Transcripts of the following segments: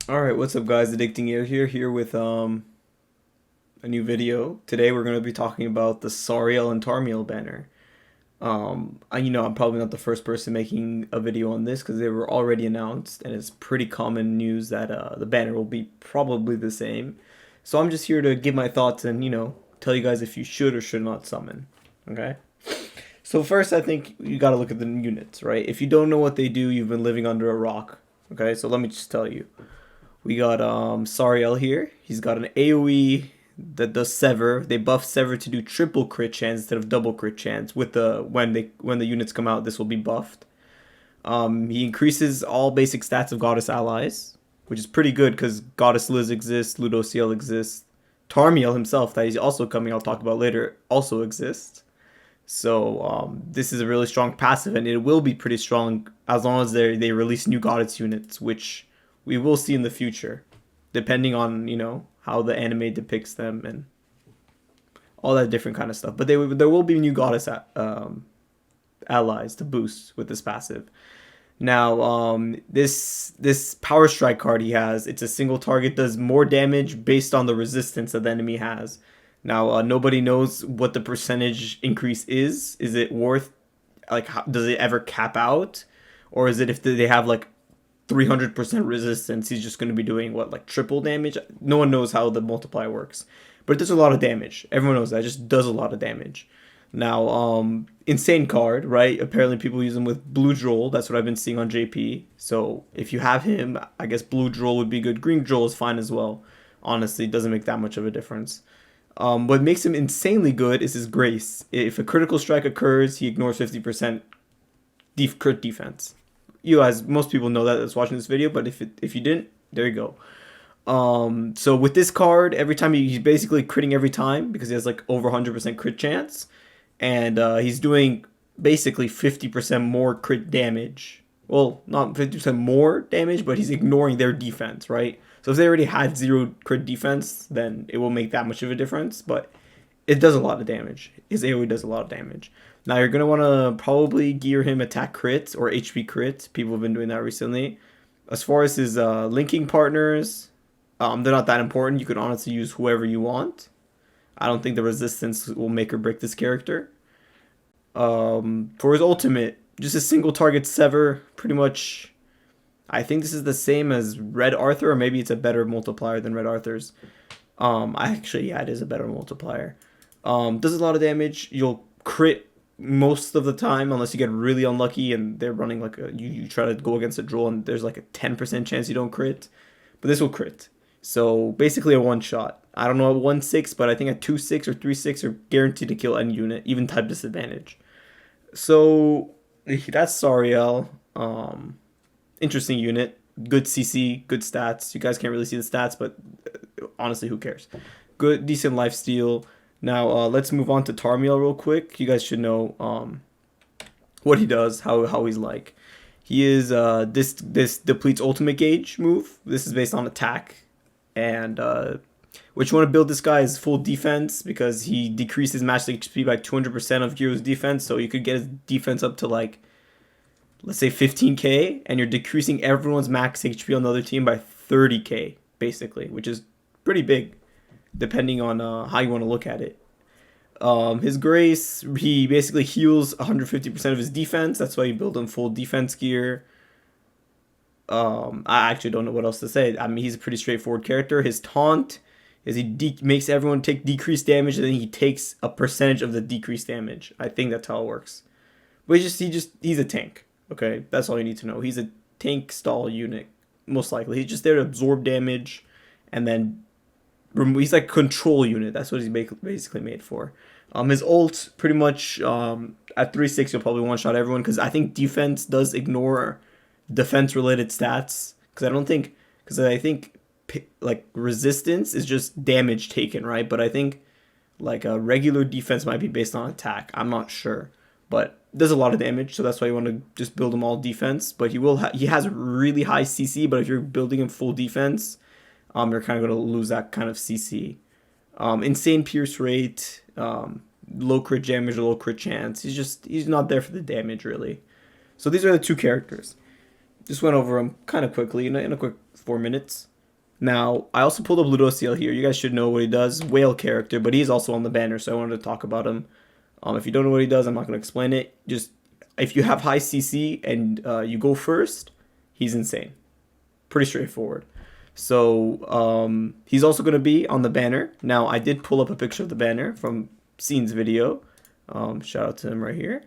Alright, what's up guys? Addicting Air here with a new video. Today we're gonna be talking about the Sariel and Tarmiel banner. I'm probably not the first person making a video on this because they were already announced and it's pretty common news that the banner will be probably the same. So I'm just here to give my thoughts and, tell you guys if you should or should not summon. Okay? So first I think you gotta look at the units, right? If you don't know what they do, you've been living under a rock. Okay, so let me just tell you. We got Sariel here. He's got an AoE that does Sever. They buff Sever to do triple crit chance instead of double crit chance. With the when the units come out, this will be buffed. He increases all basic stats of Goddess allies, which is pretty good because Goddess Liz exists, Ludociel exists, Tarmiel himself that he's also coming. I'll talk about later also exists. So this is a really strong passive, and it will be pretty strong as long as they release new Goddess units, which we will see in the future, depending on how the anime depicts them and all that different kind of stuff. But there will be new Goddess allies to boost with this passive. Now, this Power Strike card he has, it's a single target, does more damage based on the resistance that the enemy has. Now, nobody knows what the percentage increase is. Is it worth, like, does it ever cap out? Or is it if they have, like, 300% resistance, he's just going to be doing, what, like, triple damage? No one knows how the multiplier works. But it does a lot of damage. Everyone knows that. It just does a lot of damage. Now, insane card, right? Apparently people use him with Blue Droll. That's what I've been seeing on JP. So if you have him, I guess Blue Droll would be good. Green Droll is fine as well. Honestly, it doesn't make that much of a difference. What makes him insanely good is his Grace. If a critical strike occurs, he ignores 50% crit defense. You guys, most people know that's watching this video, but if you didn't, there you go. So with this card, every time he's basically critting every time because he has like over 100% crit chance, and he's doing basically 50% more crit damage. Well, not 50% more damage, but he's ignoring their defense, right? So if they already had zero crit defense, then it will make that much of a difference. But it does a lot of damage. His AoE does a lot of damage. Now you're gonna want to probably gear him attack crit or HP crit. People have been doing that recently. As far as his linking partners, they're not that important. You can honestly use whoever you want. I don't think the resistance will make or break this character. For his ultimate, just a single target sever, pretty much. I think this is the same as Red Arthur, or maybe it's a better multiplier than Red Arthur's. Yeah, it is a better multiplier. Does a lot of damage. You'll crit most of the time, unless you get really unlucky and they're running like you try to go against a draw and there's like a 10% chance you don't crit. But this will crit. So basically a one shot. I don't know at 1-6, but I think at 2-6 or 3-6 are guaranteed to kill any unit, even type disadvantage. So that's Sariel. Interesting unit. Good CC, good stats. You guys can't really see the stats, but honestly, who cares? Good, decent lifesteal. Now let's move on to Tarmiel real quick. You guys should know what he does, how he's like. He is this depletes ultimate gauge move. This is based on attack, and what you want to build this guy is full defense because he decreases match HP by 200% of Gyro's defense. So you could get his defense up to like, let's say 15k, and you're decreasing everyone's max HP on the other team by 30k basically, which is pretty big depending on how you want to look at it. His Grace, he basically heals 150% of his defense. That's why you build him full defense gear. I actually don't know what else to say. I mean, he's a pretty straightforward character. His taunt is he makes everyone take decreased damage, and then he takes a percentage of the decreased damage. I think that's how it works. But he's a tank. Okay, that's all you need to know. He's a tank stall unit, most likely. He's just there to absorb damage, and then he's like control unit. That's what he's basically made for. His ult pretty much at 3-6 you'll probably one shot everyone because I think defense does ignore defense related stats because I think like resistance is just damage taken, right? But I think like a regular defense might be based on attack. I'm not sure, but does a lot of damage, so that's why you want to just build him all defense. But he has really high CC, but if you're building him full defense, you're kind of going to lose that kind of CC. Insane pierce rate, low crit damage, low crit chance. He's not there for the damage really. So these are the two characters. Just went over them kind of quickly in a quick 4 minutes. Now, I also pulled up Ludociel here. You guys should know what he does. Whale character, but he's also on the banner, so I wanted to talk about him. If you don't know what he does, I'm not going to explain it. Just, if you have high CC and you go first, he's insane. Pretty straightforward. So, he's also going to be on the banner. Now, I did pull up a picture of the banner from Scene's video. Shout out to him right here.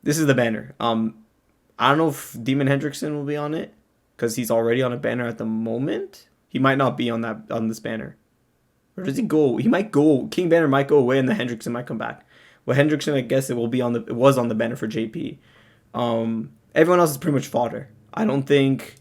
This is the banner. I don't know if Demon Hendrickson will be on it, because he's already on a banner at the moment. He might not be on this banner. Or does he go? He might go. King Banner might go away and the Hendrickson might come back. Well, Hendrickson, I guess it was on the banner for JP. Everyone else is pretty much fodder. I don't think,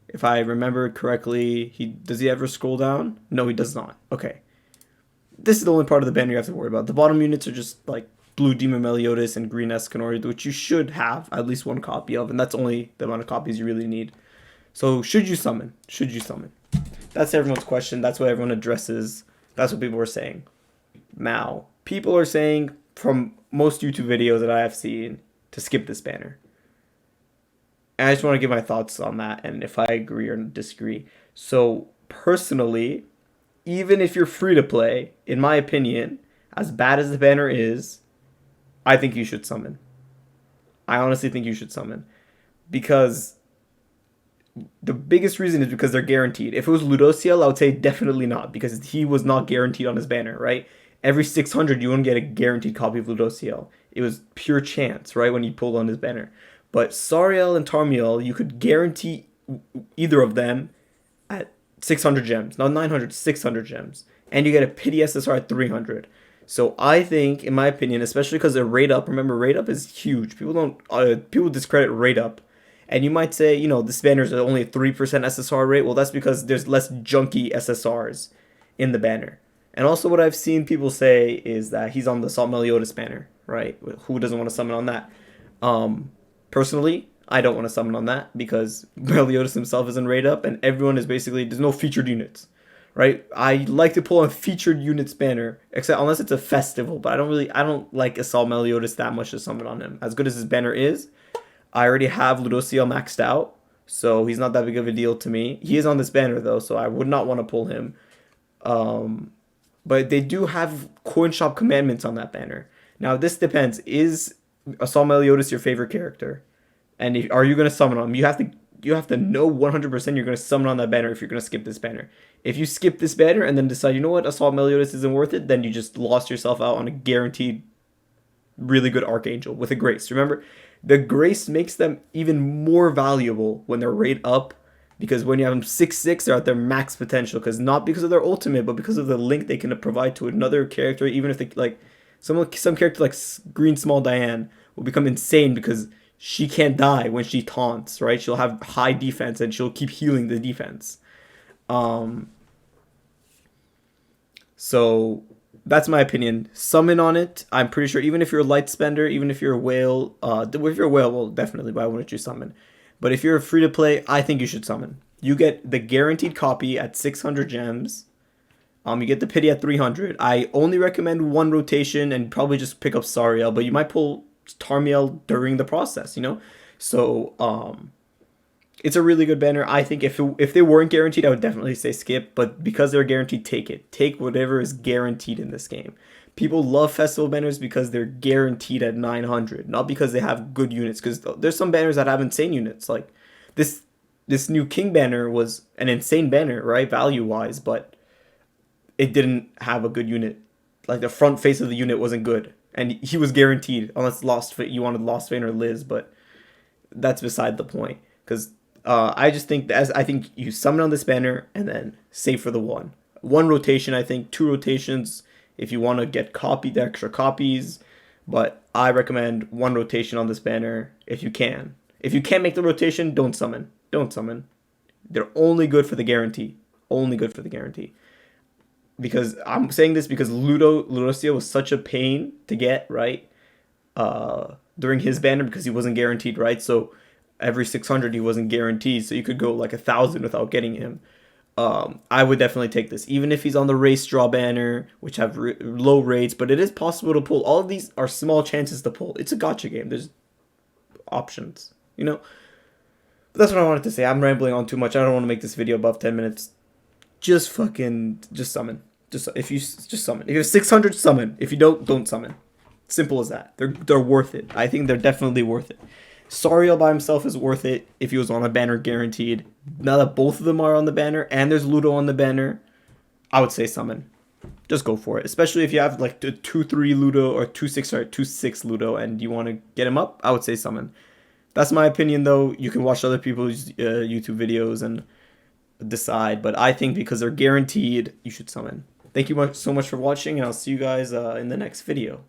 if I remember correctly, does he ever scroll down? No, he does not. Okay. This is the only part of the banner you have to worry about. The bottom units are just like blue Demon Meliodas and green Escanor, which you should have at least one copy of, and that's only the amount of copies you really need. So, should you summon? Should you summon? That's everyone's question. That's what everyone addresses. That's what people are saying. Now, people are saying, from most YouTube videos that I have seen, to skip this banner. And I just want to give my thoughts on that, and if I agree or disagree. So, personally, even if you're free to play, in my opinion, as bad as the banner is, I think you should summon. I honestly think you should summon. Because the biggest reason is because they're guaranteed. If it was Ludociel, I would say definitely not, because he was not guaranteed on his banner, right? Every 600, you wouldn't get a guaranteed copy of Ludociel. It was pure chance, right, when you pulled on his banner. But Sariel and Tarmiel, you could guarantee either of them at 600 gems. Not 900, 600 gems. And you get a pity SSR at 300. So I think, in my opinion, especially because they're rate up, remember, rate up is huge. People discredit rate up. And you might say, this banner is only a 3% SSR rate. Well, that's because there's less junky SSRs in the banner. And also what I've seen people say is that he's on the Assualt Meliodas banner, right? Who doesn't want to summon on that? Personally, I don't want to summon on that because Meliodas himself is in rate up and everyone is basically, there's no featured units, right? I like to pull on featured units banner, except unless it's a festival, but I don't like Assualt Meliodas that much to summon on him. As good as his banner is, I already have Ludociel maxed out, so he's not that big of a deal to me. He is on this banner, though, so I would not want to pull him. But they do have coin shop commandments on that banner. Now, this depends. Is Assualt Meliodas your favorite character? And are you going to summon on him? You have to know 100% you're going to summon on that banner if you're going to skip this banner. If you skip this banner and then decide, you know what, Assualt Meliodas isn't worth it, then you just lost yourself out on a guaranteed really good Archangel with a Grace. Remember, the Grace makes them even more valuable when they're rate up, because when you have them 6/6, they're at their max potential, because not because of their ultimate, but because of the link they can provide to another character. Even if they, like, some character like Green Small Diane will become insane because she can't die when she taunts, right? She'll have high defense and she'll keep healing the defense. So that's my opinion. Summon on it. I'm pretty sure even if you're a light spender, even if you're a whale, if you're a whale, well, definitely, why wouldn't you summon? But if you're free to play, I think you should summon. You get the guaranteed copy at 600 gems. You get the pity at 300. I only recommend one rotation and probably just pick up Sariel, but you might pull Tarmiel during the process, So, it's a really good banner. I think if they weren't guaranteed, I would definitely say skip. But because they're guaranteed, take it. Take whatever is guaranteed in this game. People love festival banners because they're guaranteed at 900, not because they have good units. Because there's some banners that have insane units. Like this new King banner was an insane banner, right, value-wise, but it didn't have a good unit. Like the front face of the unit wasn't good, and he was guaranteed unless you wanted Lost Vein or Liz, but that's beside the point. Because I think you summon on this banner and then save for the one rotation. I think 2 rotations if you want to get the extra copies, but I recommend 1 rotation on this banner if you can. If you can't make the rotation, don't summon. They're only good for the guarantee. Because I'm saying this because Ludociel was such a pain to get, right? During his banner, because he wasn't guaranteed, right? So every 600 he wasn't guaranteed, so you could go like 1,000 without getting him. I would definitely take this, even if he's on the race draw banner, which have low rates, but it is possible to pull. All of these are small chances to pull. It's a gacha game. There's options, But that's what I wanted to say. I'm rambling on too much. I don't want to make this video above 10 minutes. just fucking just summon. Just summon. If you have 600, summon. If you don't summon. Simple as that. They're worth it. I think they're definitely worth it. Sariel by himself is worth it if he was on a banner guaranteed. Now that both of them are on the banner and there's Ludo on the banner, I would say summon. Just go for it. Especially if you have like a 2-3 Ludo or 2-6 or 2-6 Ludo and you want to get him up, I would say summon. That's my opinion though. You can watch other people's YouTube videos and decide, but I think because they're guaranteed, you should summon. Thank you so much for watching, and I'll see you guys in the next video.